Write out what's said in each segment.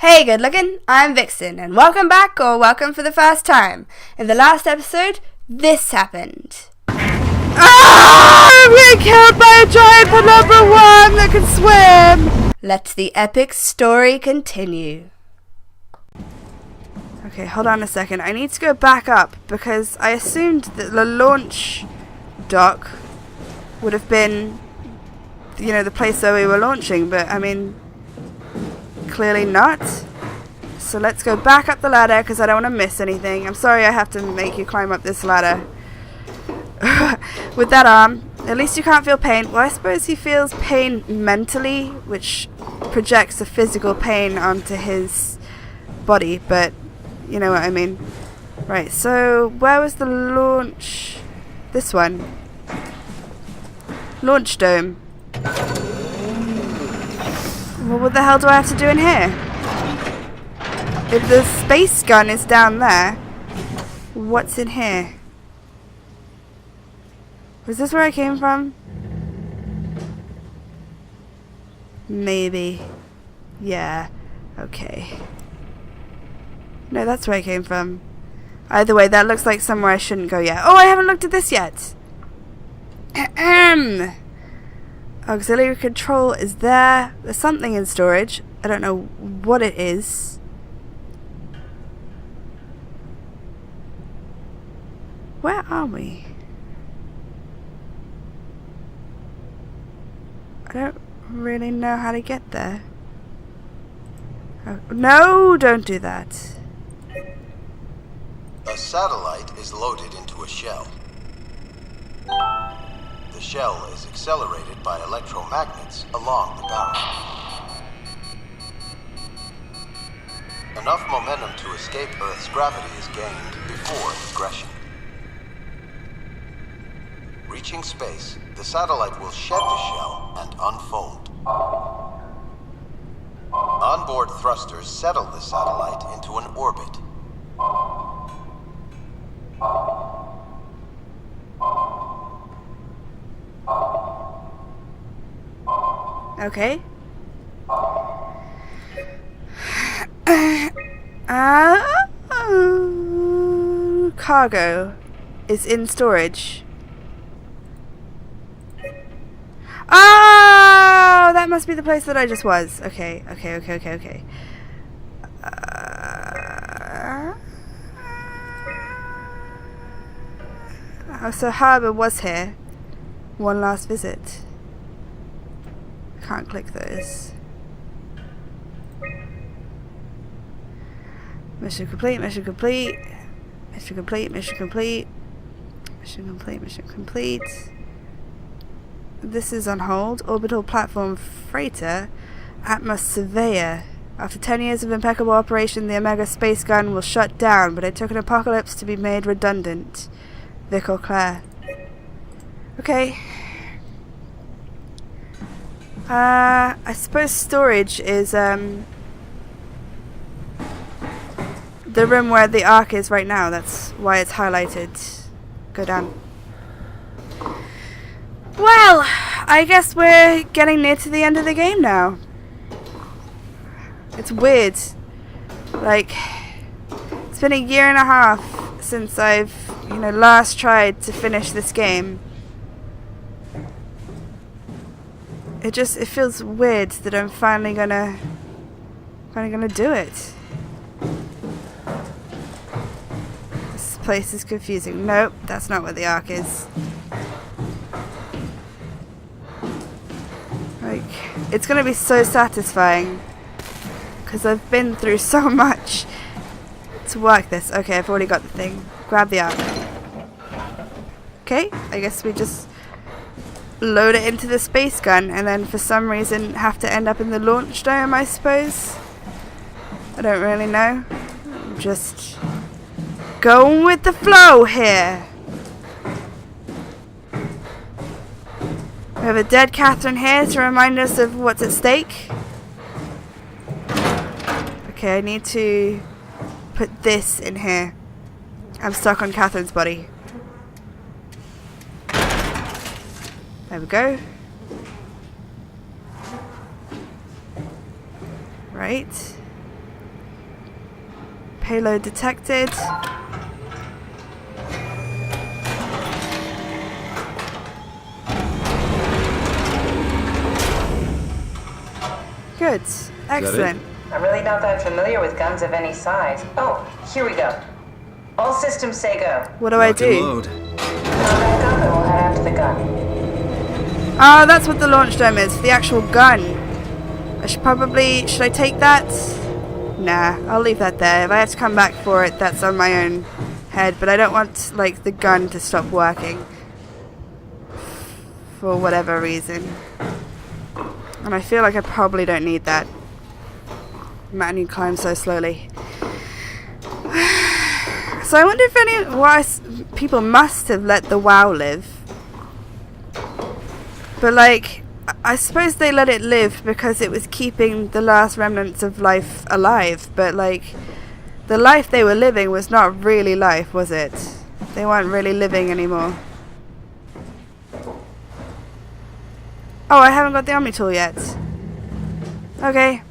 Hey good looking, I'm Vixen, and welcome back, or welcome for the first time. In the last episode, this happened. I'm being killed by a giant penumbra worm that can swim! Let the epic story continue. Okay, hold on a second. I need to go back up, because I assumed that the launch dock would have been, the place where we were launching, but I mean, clearly not. So let's go back up the ladder because I don't want to miss anything. I'm sorry I have to make you climb up this ladder. With that arm, at least you can't feel pain. Well, I suppose he feels pain mentally, which projects the physical pain onto his body, but you know what I mean. Right, so where was the launch? This one. Launch dome. Well, what the hell do I have to do in here? If the space gun is down there, what's in here? Was this where I came from? Maybe. Yeah. Okay. No, that's where I came from. Either way, that looks like somewhere I shouldn't go yet. Oh, I haven't looked at this yet! Auxiliary control is there. There's something in storage. I don't know what it is. Where are we? I don't really know how to get there. Oh, no, don't do that. A satellite is loaded into a shell. The shell is accelerated by electromagnets along the barrel. Enough momentum to escape Earth's gravity is gained before regression. Reaching space, the satellite will shed the shell and unfold. Onboard thrusters settle the satellite into an orbit. Okay. Cargo is in storage. Oh, that must be the place that I just was. Okay. Oh, so Harbour was here. One last visit. Can't click those. Mission complete, mission complete. Mission complete, mission complete. Mission complete, mission complete. This is on hold. Orbital platform freighter. Atmos surveyor. After 10 years of impeccable operation, the Omega space gun will shut down, but it took an apocalypse to be made redundant. Vic or Claire. Okay. I suppose storage is the room where the Ark is right now. That's why it's highlighted. Go down. Well, I guess we're getting near to the end of the game now. It's weird. Like, it's been a year and a half since I've, last tried to finish this game. It feels weird that I'm finally gonna do it. This place is confusing. Nope, that's not what the Ark is. Like, it's gonna be so satisfying because I've been through so much to work this. Okay, I've already got the thing. Grab the Ark. Okay, I guess we just load it into the space gun and then for some reason have to end up in the launch dome, I suppose. I don't really know. I'm just going with the flow here. We have a dead Catherine here to remind us of what's at stake. Okay, I need to put this in here. I'm stuck on Catherine's body. There we go. Right. Payload detected. Good. Excellent. I'm really not that familiar with guns of any size. Oh, here we go. All systems say go. What do I do? Load. Back up and we'll head out to the gun. Oh, that's what the launch dome is. The actual gun. Should I take that? Nah, I'll leave that there. If I have to come back for it, that's on my own head. But I don't want, like, the gun to stop working. For whatever reason. And I feel like I probably don't need that. Man, you climb so slowly. So I wonder if people must have let the WoW live. But like, I suppose they let it live because it was keeping the last remnants of life alive. But like, the life they were living was not really life, was it? They weren't really living anymore. Oh, I haven't got the Omni tool yet. Okay.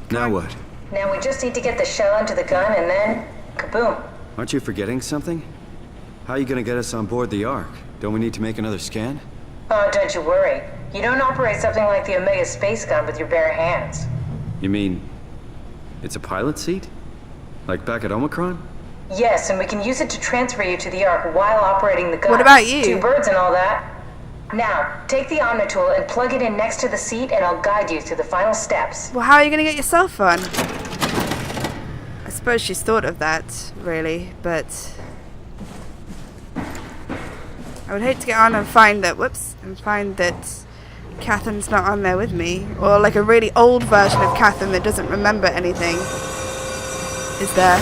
Now what? Now we just need to get the shell into the gun and then kaboom. Aren't you forgetting something? How are you gonna get us on board the Ark? Don't we need to make another scan? Oh, don't you worry. You don't operate something like the Omega space gun with your bare hands. You mean it's a pilot seat? Like back at Omicron? Yes, and we can use it to transfer you to the Ark while operating the gun. What about you? 2 birds and all that. Now, take the Omni tool and plug it in next to the seat and I'll guide you through the final steps. Well, how are you going to get your cell phone? I suppose she's thought of that, really, but I would hate to get on and find that, Catherine's not on there with me. Or like a really old version of Catherine that doesn't remember anything is there.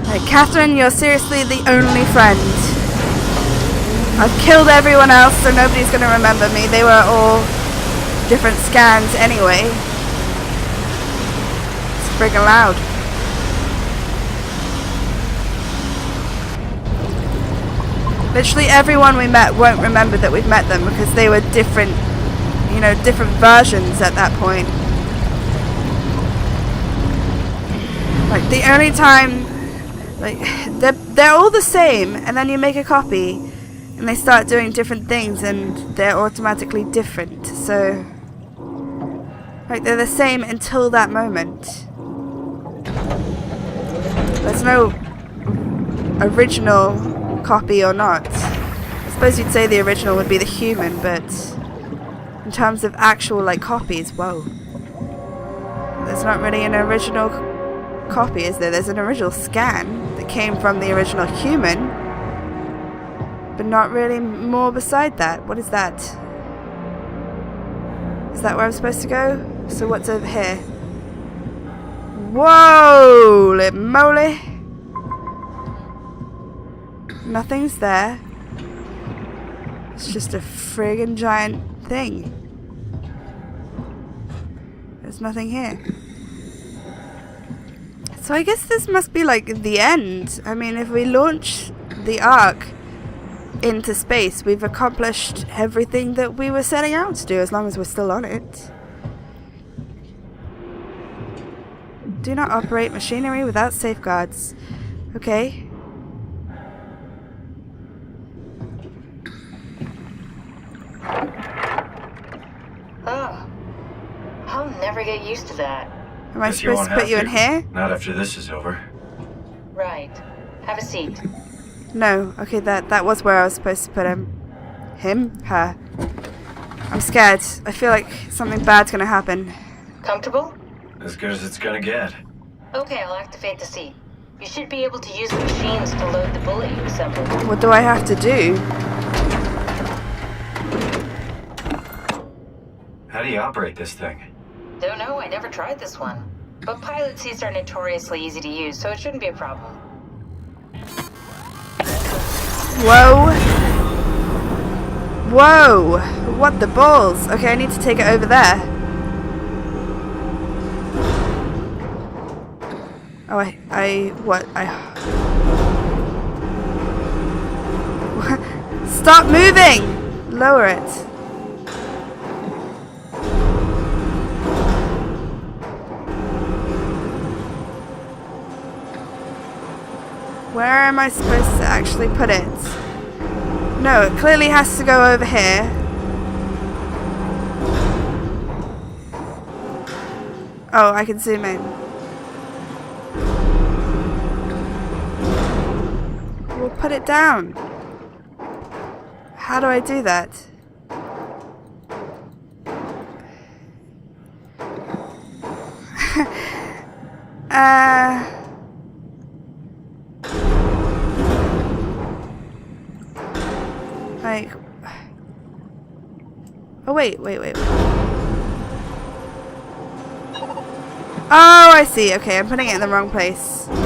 Like, Catherine, you're seriously the only friend. I've killed everyone else, so nobody's going to remember me. They were all different scans anyway. It's friggin' loud. Literally everyone we met won't remember that we've met them because they were different, different versions at that point. Like, the only time, like, they're all the same, and then you make a copy and they start doing different things and they're automatically different. So, like, they're the same until that moment. There's no original copy or not. I suppose you'd say the original would be the human, but in terms of actual, like, copies, whoa. There's not really an original copy, is there? There's an original scan that came from the original human, but not really more beside that. What is that? Is that where I'm supposed to go? So what's over here? Whoa, moly! Nothing's there. It's just a friggin' giant thing. There's nothing here. So I guess this must be like the end. I mean, if we launch the Ark into space, we've accomplished everything that we were setting out to do, as long as we're still on it. Do not operate machinery without safeguards. Okay. Oh, I'll never get used to that. Am I supposed to put you in here? Not after this is over. Right. Have a seat. No. Okay, that was where I was supposed to put him. Him? Her. I'm scared. I feel like something bad's gonna happen. Comfortable? As good as it's gonna get. Okay, I'll activate the seat. You should be able to use the machines to load the bullet you assembled. What do I have to do? How do you operate this thing? Don't know, I never tried this one. But pilot seats are notoriously easy to use, so it shouldn't be a problem. Whoa. Whoa. What the balls? Okay, I need to take it over there. Oh, Stop moving! Lower it. Where am I supposed to actually put it? No, it clearly has to go over here. Oh, I can zoom in. We'll put it down. How do I do that? Like, oh wait. Oh, I see. Okay, I'm putting it in the wrong place. Oh,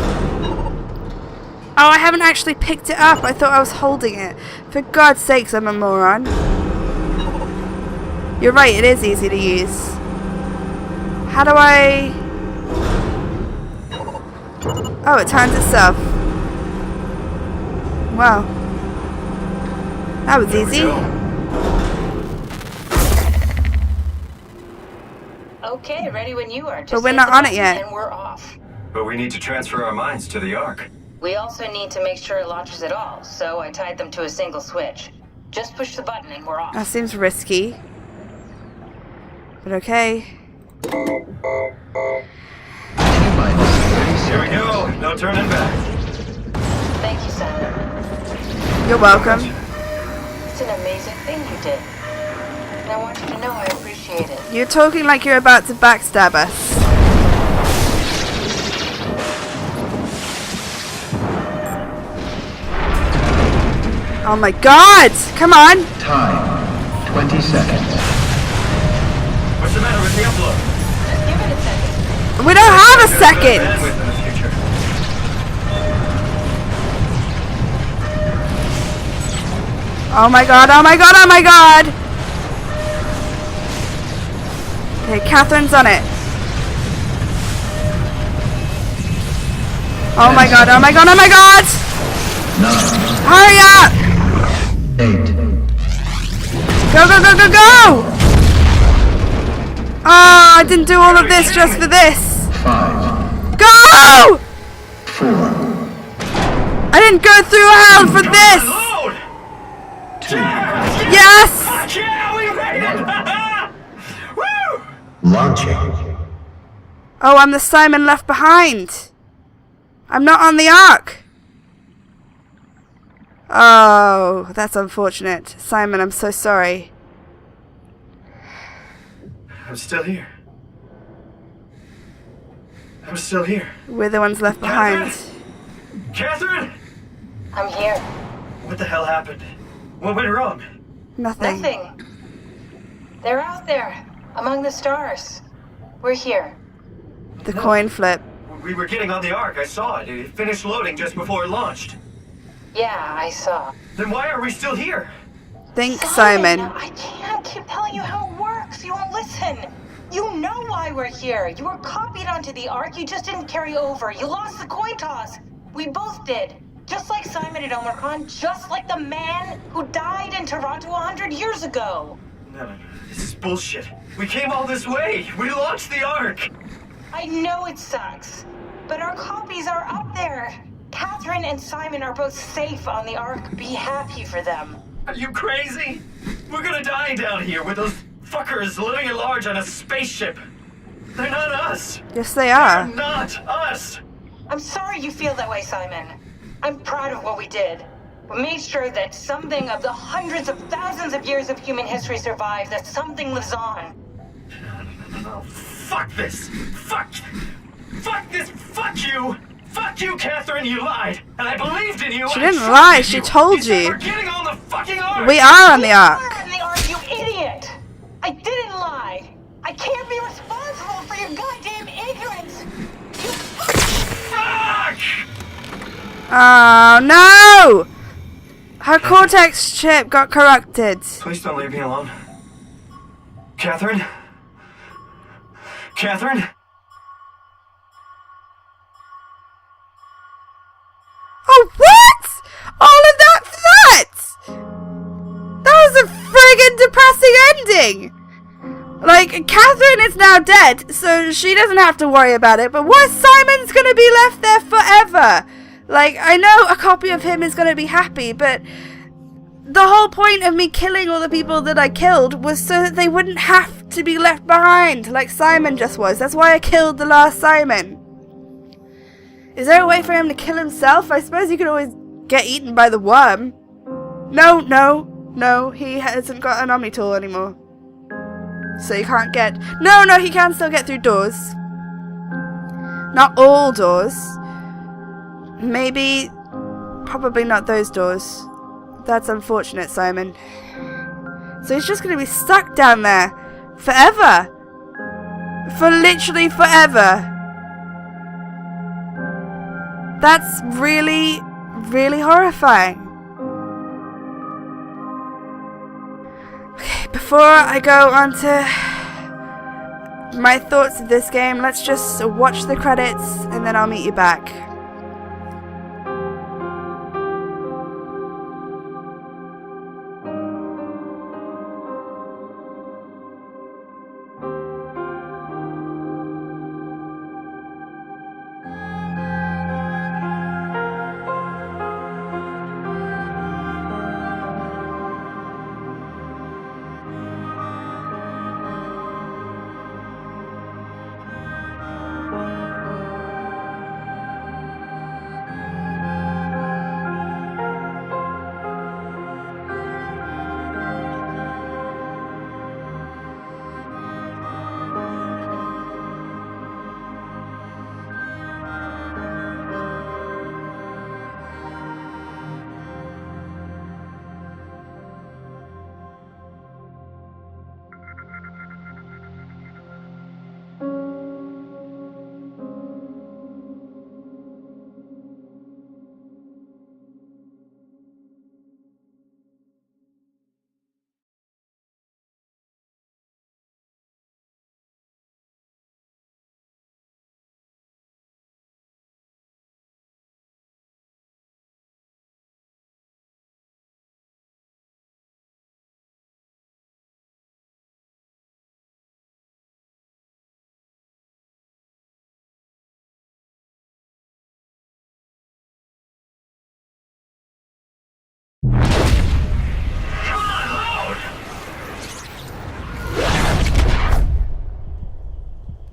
I haven't actually picked it up. I thought I was holding it. For God's sakes, I'm a moron. You're right, it is easy to use. How do I... Oh, it turns itself. Wow. That was easy. Okay, ready when you are. But we're not on it yet. And we're off. But we need to transfer our minds to the Ark. We also need to make sure it launches at all, so I tied them to a single switch. Just push the button and we're off. That seems risky. But okay. Here we go. No turning back. Thank you, Simon. You're welcome. It's an amazing thing you did. And I want you to know I appreciate it. You're talking like you're about to backstab us. Oh my God! Come on! Time, 20 seconds. What's the matter with the upload? Just give it a second. We don't have a Bandwidth second! in the future. Oh my God, oh my God, oh my God! Okay, Catherine's on it. Oh my God, oh my God, oh my God! 9, Hurry up! 8, Go, go, go, go, go! Oh, I didn't do all of this just for this. 5, Go! 4, I didn't go through hell for this! Load! 2, Yes! Fuck yeah, we made it! Woo! launching. Oh, I'm the Simon left behind. I'm not on the Ark. Oh, that's unfortunate. Simon, I'm so sorry. I'm still here. I'm still here. We're the ones left behind. Catherine! I'm here. What the hell happened? What went wrong? Nothing. Nothing. They're out there, among the stars. We're here. The coin flip. We were getting on the Ark. I saw it. It finished loading just before it launched. Yeah, I saw. Then why are we still here? Think, Simon. I can't keep telling you how it works. You won't listen. You know why we're here. You were copied onto the Ark. You just didn't carry over. You lost the coin toss. We both did. Just like Simon at Omicron. Just like the man who died in Toronto 100 years ago. No. This is bullshit. We came all this way. We launched the Ark. I know it sucks, but our copies are up there. Catherine and Simon are both safe on the Ark. Be happy for them. Are you crazy? We're gonna die down here with those fuckers living at large on a spaceship. They're not us. Yes, they are. They're not us. I'm sorry you feel that way, Simon. I'm proud of what we did. We made sure that something of the hundreds of thousands of years of human history survives, that something lives on. No. Fuck this. Fuck this. Fuck you. Fuck you, Catherine. You lied, and I believed in you. She didn't lie. She told you. We're getting on the fucking Ark. We are on the You Ark. were on the Ark, you idiot! I didn't lie. I can't be responsible for your goddamn ignorance. You Fuck! Oh no! Her cortex chip got corrupted. Please don't leave me alone. Catherine? Catherine? Oh, what? All of that for that? That was a friggin' depressing ending. Like, Catherine is now dead, so she doesn't have to worry about it, but what? Simon's gonna be left there forever. Like, I know a copy of him is going to be happy, but the whole point of me killing all the people that I killed was so that they wouldn't have to be left behind, like Simon just was. That's why I killed the last Simon. Is there a way for him to kill himself? I suppose he could always get eaten by the worm. No, he hasn't got an Omni tool anymore. So he can't get... No, he can still get through doors. Not all doors. Maybe... Probably not those doors. That's unfortunate, Simon. So he's just going to be stuck down there. Forever. For literally forever. That's really, really horrifying. Okay, before I go on to my thoughts of this game, let's just watch the credits and then I'll meet you back.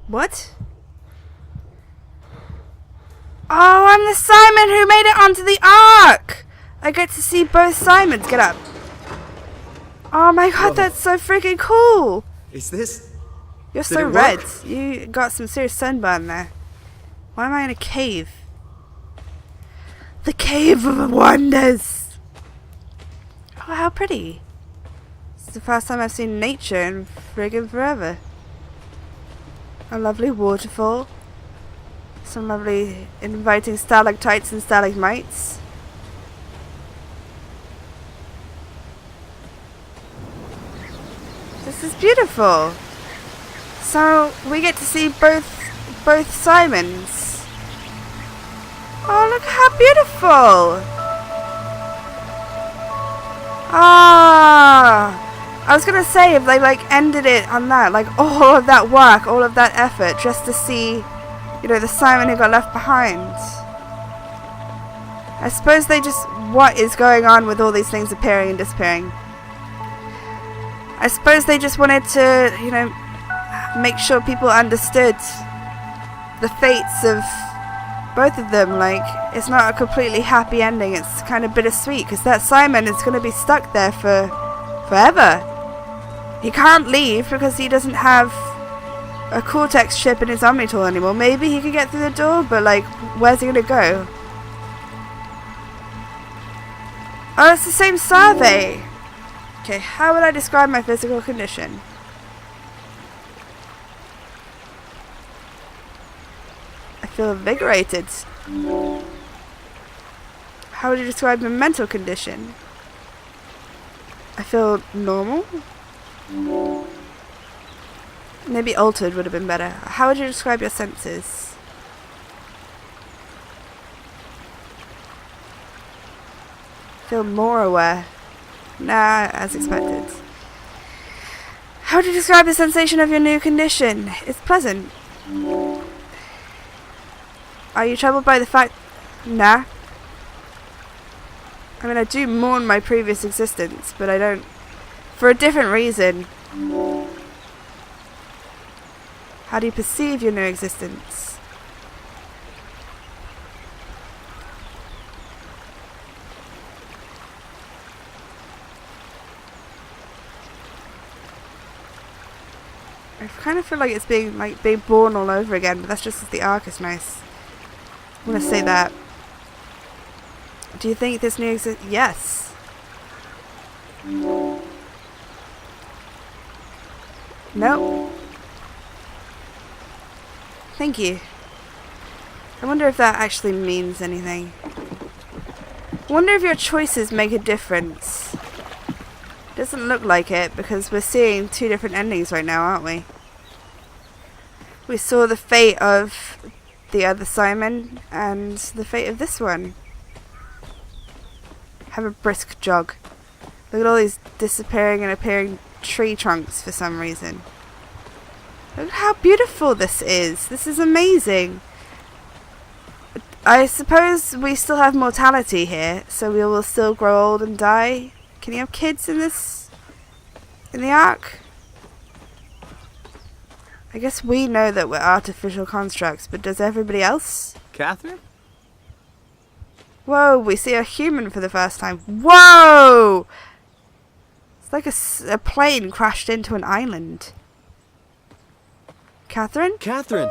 What? Oh, I'm the Simon who made it onto the Ark! I get to see both Simons. Get up. Oh my god, that's so freaking cool! Is this... You're Did so it red. work? You got some serious sunburn there. Why am I in a cave? The Cave of Wonders! Oh, how pretty. This is the first time I've seen nature in friggin' forever. A lovely waterfall. Some lovely inviting stalactites and stalagmites. This is beautiful. So we get to see both Simons. Oh, look how beautiful! Ah! I was gonna say if they like ended it on that, like all of that work, all of that effort, just to see, you know, the Simon who got left behind. I suppose they just, what is going on with all these things appearing and disappearing? I suppose they just wanted to, you know, make sure people understood the fates of both of them. Like, it's not a completely happy ending, it's kind of bittersweet, because that Simon is going to be stuck there for forever. He can't leave because he doesn't have a Cortex chip in his Omni tool anymore. Maybe he could get through the door, but like, where's he going to go? Oh, it's the same survey. Okay, how would I describe my physical condition? I feel invigorated. How would you describe my mental condition? I feel normal? Maybe altered would have been better. How would you describe your senses? Feel more aware. Nah, as expected. How would you describe the sensation of your new condition? It's pleasant. Are you troubled by the fact... Nah. I mean, I do mourn my previous existence, but I don't... For a different reason. How do you perceive your new existence? I kind of feel like it's being born all over again, but that's just 'cause the arc is nice. I'm gonna say that. Do you think this new Yes. No. Thank you. I wonder if that actually means anything. I wonder if your choices make a difference. Doesn't look like it, because we're seeing two different endings right now, aren't we? We saw the fate of the other Simon and the fate of this one. Have a brisk jog. Look at all these disappearing and appearing tree trunks for some reason. Look how beautiful this is. This is amazing. I suppose we still have mortality here, so we will still grow old and die. Can you have kids in this? In the Ark? I guess we know that we're artificial constructs, but does everybody else? Catherine? Whoa, we see a human for the first time. Whoa! It's like a plane crashed into an island. Catherine? Catherine!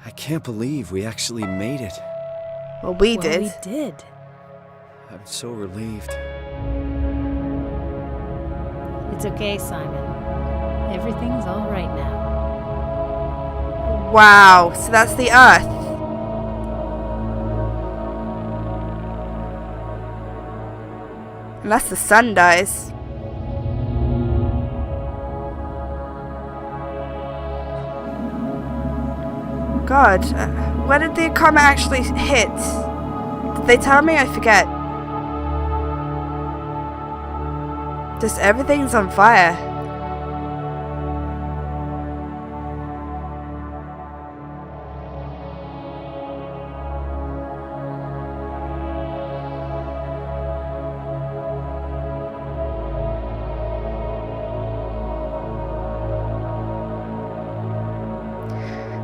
I can't believe we actually made it. Well, we did. We did. I'm so relieved. It's okay, Simon. Everything's all right now. Wow, so that's the Earth. Unless the sun dies. God, where did the comet actually hit? Did they tell me? I forget. Just everything's on fire.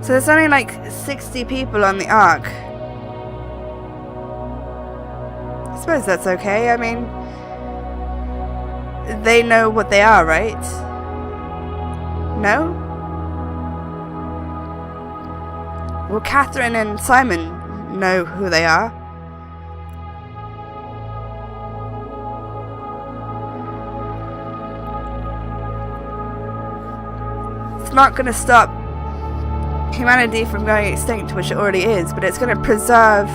So there's only like 60 people on the Ark. I suppose that's okay. I mean, they know what they are, right? No? Well, Catherine and Simon know who they are. It's not going to stop humanity from going extinct, which it already is, but it's going to preserve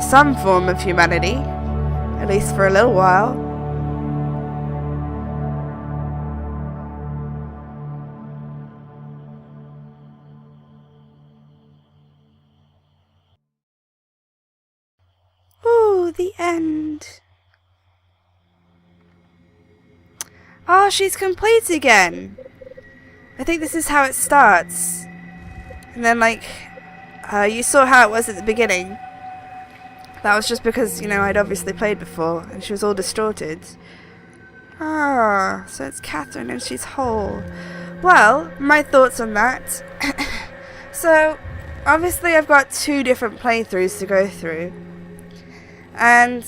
some form of humanity, at least for a little while. Ooh, the end. Oh, she's complete again. I think this is how it starts. And then, like, you saw how it was at the beginning. That was just because, you know, I'd obviously played before, and she was all distorted. Ah, so it's Catherine and she's whole. Well, my thoughts on that. So, obviously I've got two different playthroughs to go through. And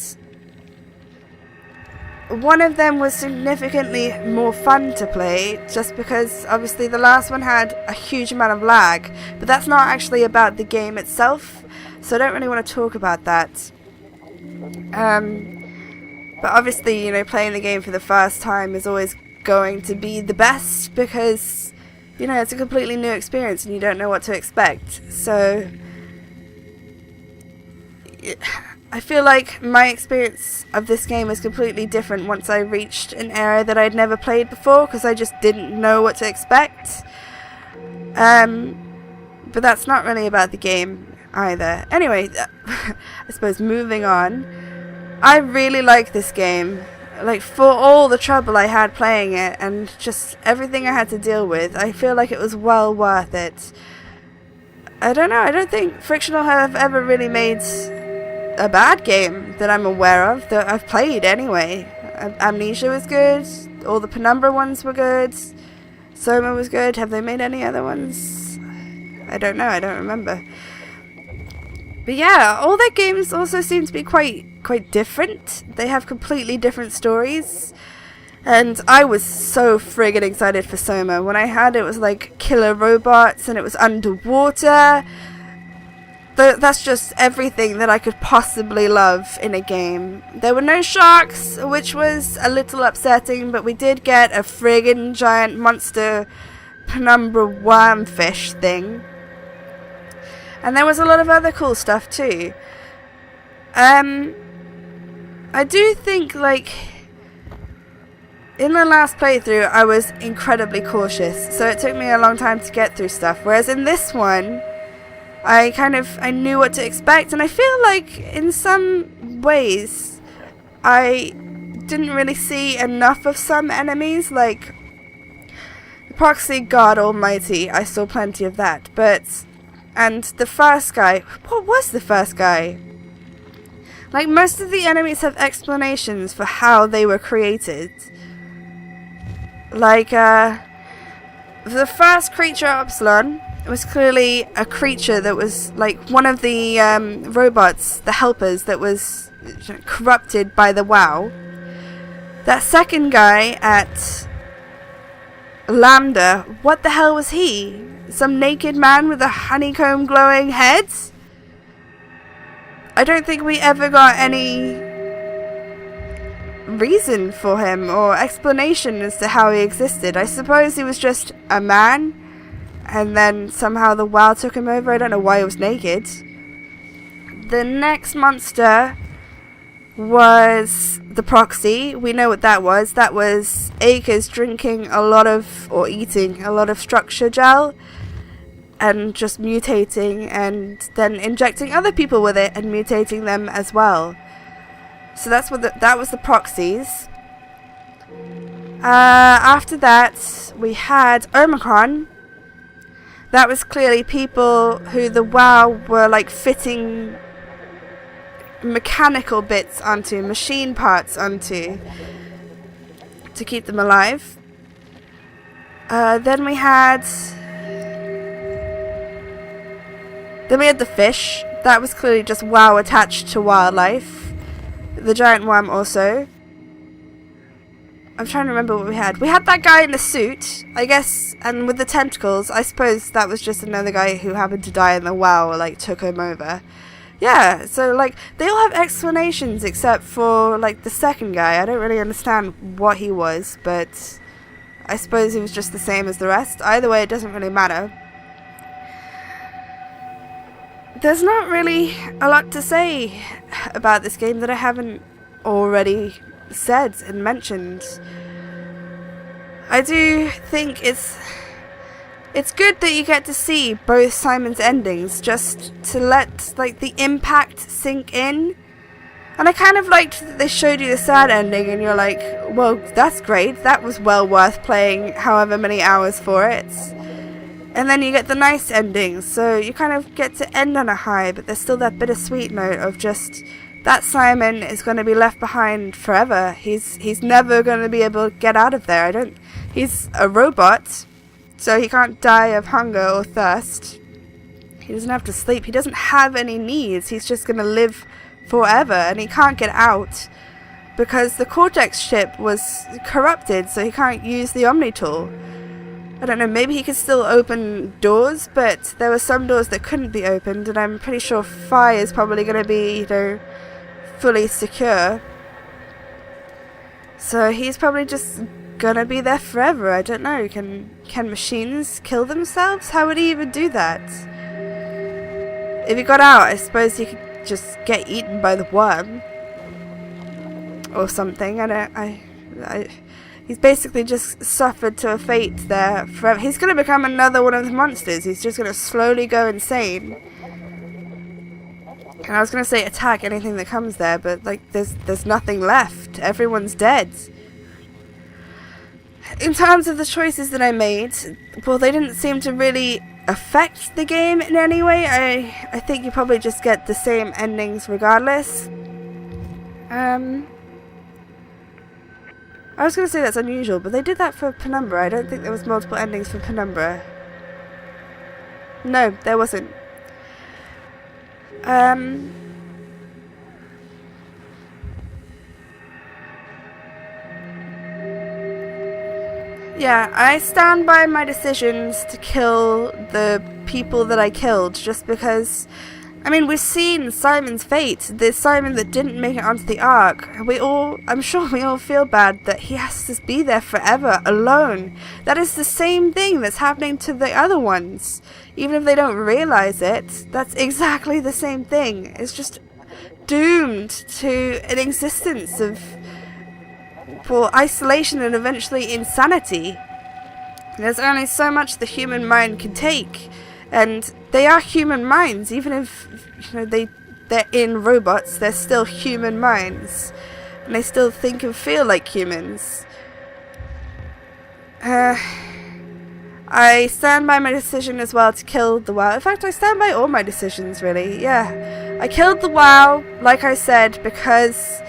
one of them was significantly more fun to play, just because obviously the last one had a huge amount of lag, but that's not actually about the game itself, so I don't really want to talk about that. But obviously, you know, playing the game for the first time is always going to be the best, because, you know, it's a completely new experience and you don't know what to expect. So I feel like my experience of this game is completely different once I reached an area that I'd never played before, because I just didn't know what to expect. But that's not really about the game either. Anyway, I suppose moving on, I really like this game. Like, for all the trouble I had playing it and just everything I had to deal with, I feel like it was well worth it. I don't know. I don't think Frictional have ever really made a bad game that I'm aware of, that I've played anyway. Amnesia was good. All the Penumbra ones were good. SOMA was good. Have they made any other ones? I don't know. I don't remember. But yeah, all their games also seem to be quite different. They have completely different stories. And I was so friggin' excited for SOMA. When I heard it was like killer robots and it was underwater. That's just everything that I could possibly love in a game. There were no sharks, which was a little upsetting, but we did get a friggin' giant monster penumbra wormfish thing. And there was a lot of other cool stuff too. I do think, like, in the last playthrough I was incredibly cautious, so it took me a long time to get through stuff, whereas in this one I knew what to expect, and I feel like in some ways I didn't really see enough of some enemies, like Proxy, God Almighty, I saw plenty of that, and the first guy, what was the first guy? Like, most of the enemies have explanations for how they were created. Like, the first creature, Upsilon, was clearly a creature that was, like, one of the robots, the helpers, that was corrupted by the WoW. That second guy at Lambda, what the hell was he? Some naked man with a honeycomb glowing head? I don't think we ever got any reason for him or explanation as to how he existed. I suppose he was just a man, and then somehow the WoW took him over. I don't know why he was naked. The next monster was the Proxy. We know what that was. That was Acres drinking a lot of, or eating a lot of structure gel, and just mutating, and then injecting other people with it and mutating them as well. So that's what that was the Proxies. After that, we had Omicron. That was clearly people who the WoW were like fitting mechanical bits onto, machine parts onto, to keep them alive. Then we had the fish. That was clearly just WoW attached to wildlife. The giant worm also. I'm trying to remember what we had. We had that guy in the suit, I guess, and with the tentacles. I suppose that was just another guy who happened to die in the WoW, like, took him over. Yeah, so, like, they all have explanations except for, like, the second guy. I don't really understand what he was, but I suppose he was just the same as the rest. Either way, it doesn't really matter. There's not really a lot to say about this game that I haven't already said and mentioned. I do think it's good that you get to see both Simon's endings, just to let, like, the impact sink in. And I kind of liked that they showed you the sad ending and you're like, well, that's great, that was well worth playing however many hours for it. And then you get the nice endings, so you kind of get to end on a high, but there's still that bittersweet note of just that Simon is going to be left behind forever. He's never going to be able to get out of there. He's a robot, so he can't die of hunger or thirst. He doesn't have to sleep. He doesn't have any needs. He's just going to live forever, and he can't get out because the Cortex chip was corrupted, so he can't use the Omni tool. I don't know, maybe he could still open doors, but there were some doors that couldn't be opened, and I'm pretty sure Phi is probably going to be, fully secure. So he's probably just gonna be there forever. I don't know, can machines kill themselves? How would he even do that? If he got out, I suppose he could just get eaten by the worm. Or something, he's basically just suffered to a fate there forever. He's going to become another one of the monsters. He's just going to slowly go insane. And I was going to say attack anything that comes there, but, like, there's nothing left. Everyone's dead. In terms of the choices that I made, well, they didn't seem to really affect the game in any way. I think you probably just get the same endings regardless. I was going to say that's unusual, but they did that for Penumbra. I don't think there was multiple endings for Penumbra. No, there wasn't. Yeah, I stand by my decisions to kill the people that I killed, just because, I mean, we've seen Simon's fate, the Simon that didn't make it onto the Ark. I'm sure we all feel bad that he has to be there forever, alone. That is the same thing that's happening to the other ones. Even if they don't realize it, that's exactly the same thing. It's just doomed to an existence of isolation and eventually insanity. There's only so much the human mind can take, and they are human minds. Even if they're in robots, they're still human minds, and they still think and feel like humans. I stand by my decision as well to kill the WoW. In fact, I stand by all my decisions, really. Yeah, I killed the WoW, like I said, because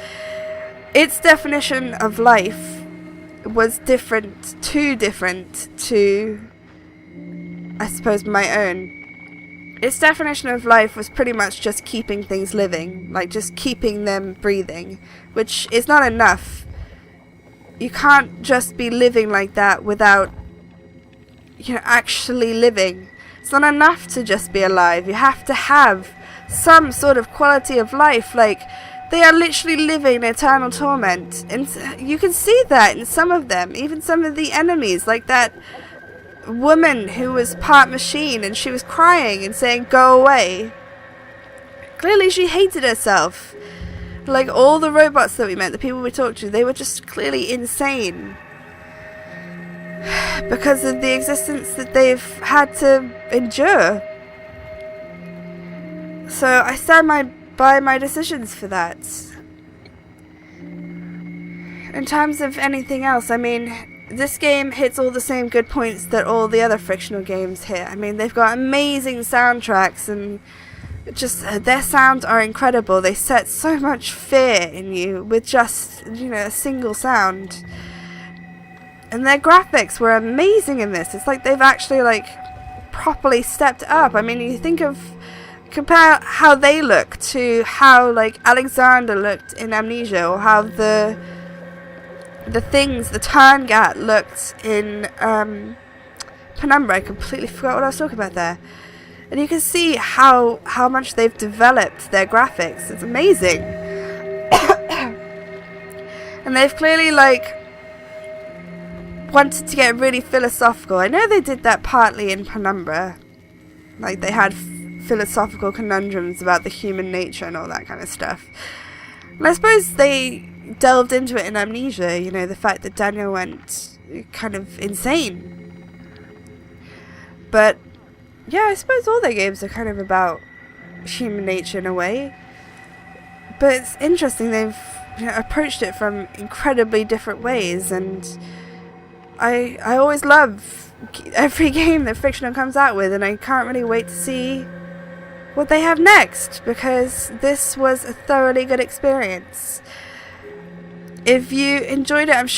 its definition of life was too different to, I suppose, my own. Its definition of life was pretty much just keeping things living, like just keeping them breathing, which is not enough. You can't just be living like that without, actually living. It's not enough to just be alive. You have to have some sort of quality of life, like they are literally living eternal torment. And you can see that in some of them, even some of the enemies, like that woman who was part machine and she was crying and saying, "Go away." Clearly she hated herself. Like all the robots that we met, the people we talked to, they were just clearly insane because of the existence that they've had to endure. So I stand by my decisions for that. In terms of anything else, I mean, this game hits all the same good points that all the other Frictional games hit. I mean, they've got amazing soundtracks, and just their sounds are incredible. They set so much fear in you with just, a single sound. And their graphics were amazing in this. It's like they've actually, properly stepped up. I mean, compare how they look to how, Alexander looked in Amnesia, or how the Turngat looked in Penumbra. I completely forgot what I was talking about there. And you can see how much they've developed their graphics. It's amazing. And they've clearly, wanted to get really philosophical. I know they did that partly in Penumbra. They had philosophical conundrums about the human nature and all that kind of stuff. And I suppose they delved into it in Amnesia, the fact that Daniel went kind of insane. But yeah, I suppose all their games are kind of about human nature in a way. But it's interesting, they've approached it from incredibly different ways, and I always love every game that Frictional comes out with, and I can't really wait to see what they have next, because this was a thoroughly good experience. If you enjoyed it, I'm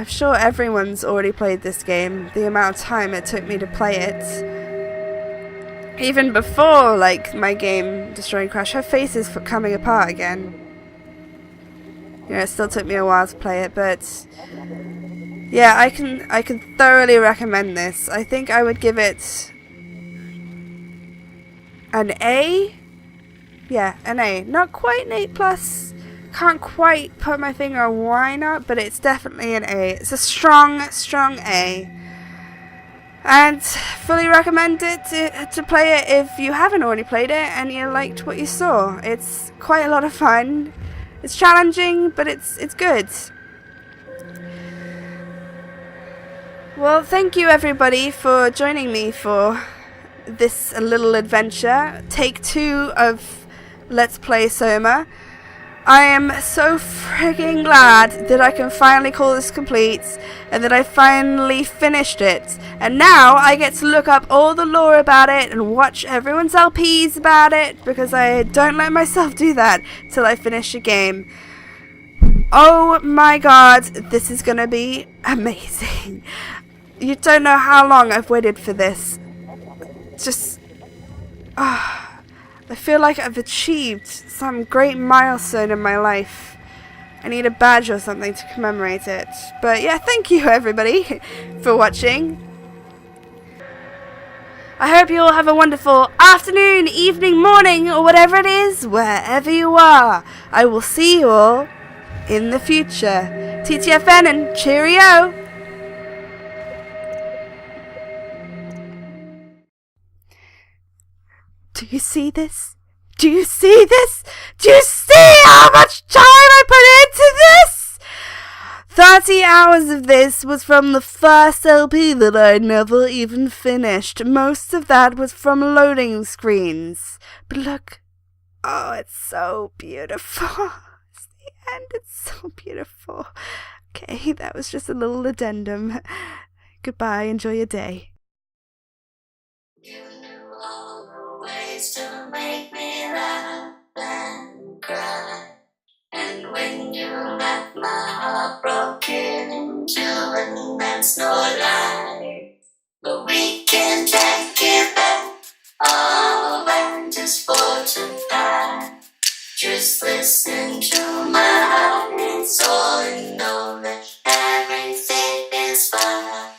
sure everyone's already played this game. The amount of time it took me to play it, even before my game Destroying Crash, her face is coming apart again. It still took me a while to play it, but yeah, I can thoroughly recommend this. I think I would give it an A. Yeah, an A. Not quite an A+. Can't quite put my finger on why not, but it's definitely an A. It's a strong A. And fully recommend it to play it if you haven't already played it and you liked what you saw. It's quite a lot of fun. It's challenging, but it's good. Well, thank you everybody for joining me for this little adventure. Take 2 of Let's Play SOMA. I am so freaking glad that I can finally call this complete and that I finally finished it. And now I get to look up all the lore about it and watch everyone's LPs about it, because I don't let myself do that till I finish a game. Oh my god, this is gonna be amazing. You don't know how long I've waited for this. Just... I feel like I've achieved some great milestone in my life. I need a badge or something to commemorate it. But yeah, thank you everybody for watching. I hope you all have a wonderful afternoon, evening, morning, or whatever it is, wherever you are. I will see you all in the future. TTFN and cheerio! Do you see this? Do you see this? Do you see how much time I put into this? 30 hours of this was from the first LP that I never even finished. Most of that was from loading screens. But look, oh, it's so beautiful. It's the end, it's so beautiful. Okay, that was just a little addendum. Goodbye, enjoy your day. Ways to make me laugh and cry. And when you left my heart broken in two, and that's no lie. But we can take it back, all back just for tonight. Just listen to my heart, it's all you know that everything is fine.